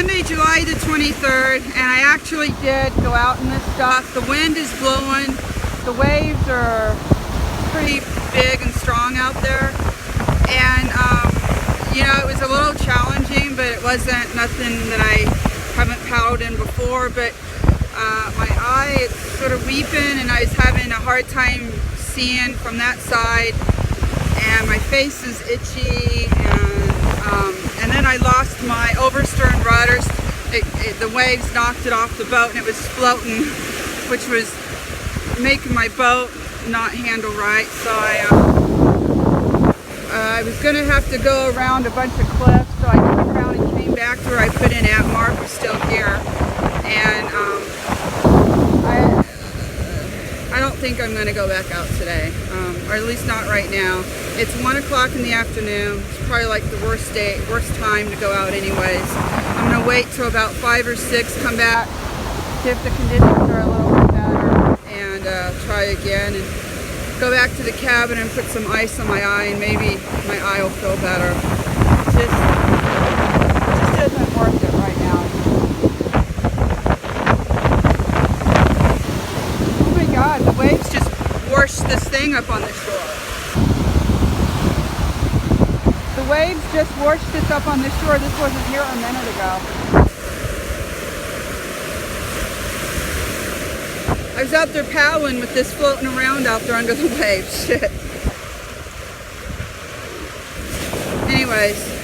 Sunday, July the 23rd, and I actually did go out in this stuff. The wind is blowing. The waves are pretty big and strong out there. And, you know, it was a little challenging, but it wasn't nothing that I haven't paddled in before. But my eye is sort of weeping, and I was having a hard time seeing from that side. And my face is itchy, and then I lost my overstern rudders. The waves knocked it off the boat, and it was floating, which was making my boat not handle right. So I was going to have to go around a bunch of cliffs, so I turned around and came back to where I put in at. Mark was still here, and I don't think I'm going to go back out today, or at least not right now. It's 1 o'clock in the afternoon. It's probably like the worst time to go out anyways. I'm going to wait till about 5 or 6, come back, see if the conditions are a little bit better, and try again, and go back to the cabin and put some ice on my eye, and maybe my eye will feel better. It just isn't worth it right now. Oh my God, the waves just washed this thing up on the shore. The waves just washed this up on the shore. This wasn't here a minute ago. I was out there paddling with this floating around out there under the waves. Shit. Anyways.